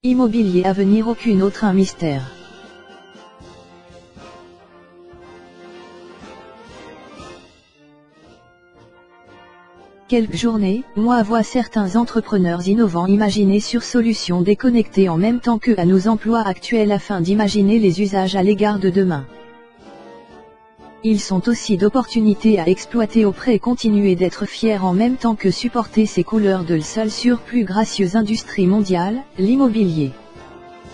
Immobilier à venir, aucune autre un mystère. Quelques journées, mois voient certains entrepreneurs innovants imaginer sur solutions déconnectées en même temps que à nos emplois actuels afin d'imaginer les usages à l'égard de demain. Ils sont aussi d'opportunités à exploiter auprès et continuer d'être fiers en même temps que supporter ces couleurs de seule surplus gracieuse industrie mondiale, l'immobilier.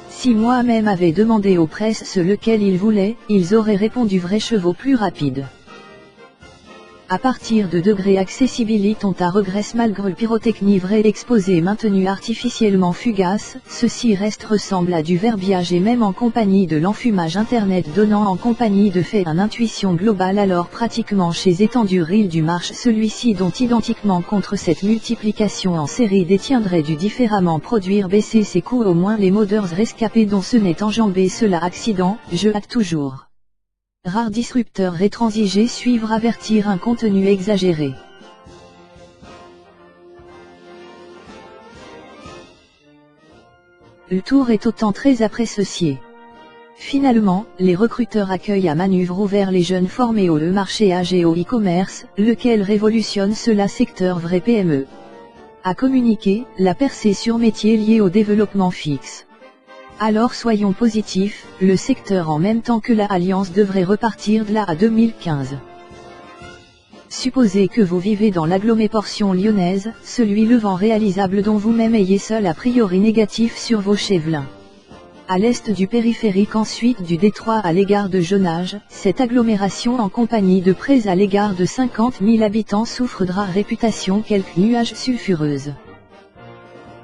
Si moi-même avais demandé aux presses ce lequel ils voulaient, ils auraient répondu vrai chevaux plus rapides. À partir de degrés accessibilité on à regresse malgré le pyrotechnie vrai exposé maintenu artificiellement fugace, ceci reste ressemble à du verbiage et même en compagnie de l'enfumage internet donnant en compagnie de fait une intuition globale alors pratiquement chez étendu reel du marche celui-ci dont identiquement contre cette multiplication en série détiendrait du différemment produire baisser ses coûts au moins les modeurs rescapés dont ce n'est enjambé cela accident, je hâte toujours. Rare disrupteur rétransigé suivre avertir un contenu exagéré. Le tour est autant très apprécié. Finalement, les recruteurs accueillent à manœuvre ouvert les jeunes formés au marché âge et au e-commerce, lequel révolutionne cela secteur vrai PME. À communiquer, la percée sur métier lié au développement fixe. Alors soyons positifs, le secteur en même temps que la alliance devrait repartir de là à 2015. Supposez que vous vivez dans l'agglomération lyonnaise, celui le vent réalisable dont vous-même ayez seul a priori négatif sur vos chevelins. À l'est du périphérique ensuite du détroit à l'égard de Jonage, cette agglomération en compagnie de près à l'égard de 50 000 habitants souffre de rare réputation quelques nuages sulfureuses.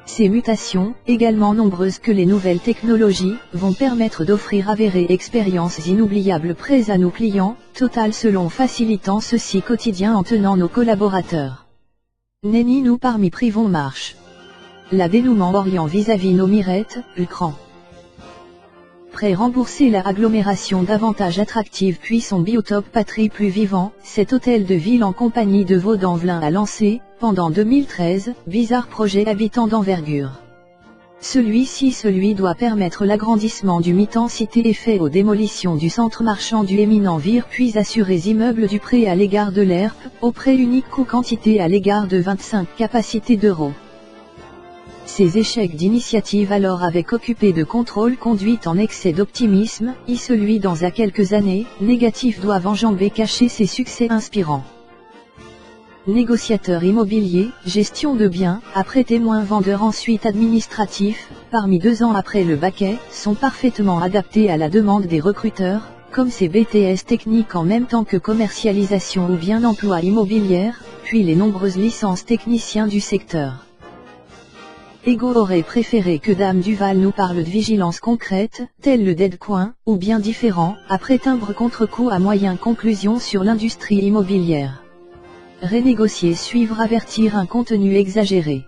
Ces mutations, également nombreuses que les nouvelles technologies, vont permettre d'offrir avérées expériences inoubliables près à nos clients, total selon facilitant ceci quotidien en tenant nos collaborateurs. Nenni nous parmi privons marche. La dénouement orient vis-à-vis nos mirettes, le cran. Prêt rembourser la agglomération davantage attractive puis son biotope patrie plus vivant, cet hôtel de ville en compagnie de Vaudan-Velin a lancé, pendant 2013, bizarre projet habitant d'envergure. Celui doit permettre l'agrandissement du mi-temps cité et fait aux démolitions du centre marchand du éminent Vire puis assurer immeubles du prêt à l'égard de l'ERP, au prêt unique coût quantité à l'égard de 25 capacités d'euros. Ces échecs d'initiative alors avec occupé de contrôle conduite en excès d'optimisme, y celui dans à quelques années, négatif doivent enjamber cacher ses succès inspirants. Négociateur immobilier, gestion de biens, après témoin vendeur ensuite administratif, parmi 2 ans après le baquet, sont parfaitement adaptés à la demande des recruteurs, comme ces BTS techniques en même temps que commercialisation ou bien emploi immobilière, puis les nombreuses licences techniciens du secteur. Ego aurait préféré que Dame Duval nous parle de vigilance concrète, tel le Dead Coin, ou bien différent, après timbre contre-coup à moyen conclusion sur l'industrie immobilière. Renégocier suivre avertir un contenu exagéré.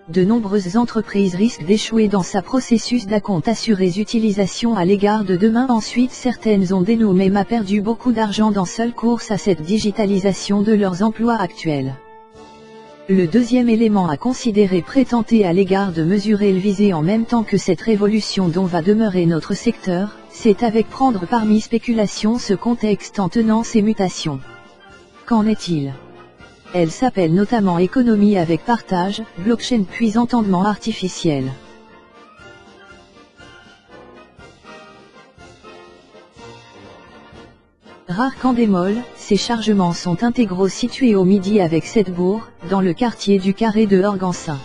De nombreuses entreprises risquent d'échouer dans sa processus d'acompte assuré utilisation à l'égard de demain ensuite certaines ont dénommé même perdu beaucoup d'argent dans seule course à cette digitalisation de leurs emplois actuels. Le deuxième élément à considérer prétenter à l'égard de mesurer le visé en même temps que cette révolution dont va demeurer notre secteur, c'est avec prendre parmi spéculation ce contexte en tenant ces mutations. Qu'en est-il? Elle s'appelle notamment économie avec partage, blockchain puis entendement artificiel. Rare qu'en démol, ces chargements sont intégraux situés au midi avec Sedbourg, dans le quartier du Carré de Organsin.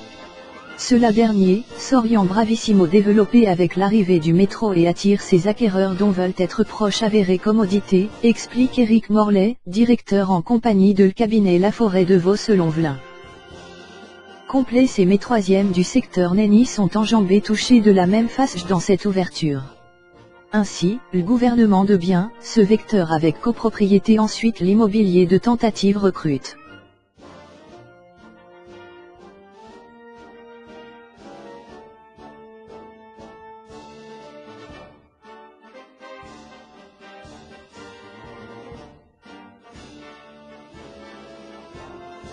Cela dernier, s'orient bravissimo développé avec l'arrivée du métro et attire ses acquéreurs dont veulent être proches avérés commodité, explique Éric Morlet, directeur en compagnie de le cabinet La Forêt de Vaux selon Velin. Complet ces mes troisièmes du secteur Nenni sont enjambés touchés de la même face dans cette ouverture. Ainsi, le gouvernement de bien, ce vecteur avec copropriété ensuite l'immobilier de tentative recrute.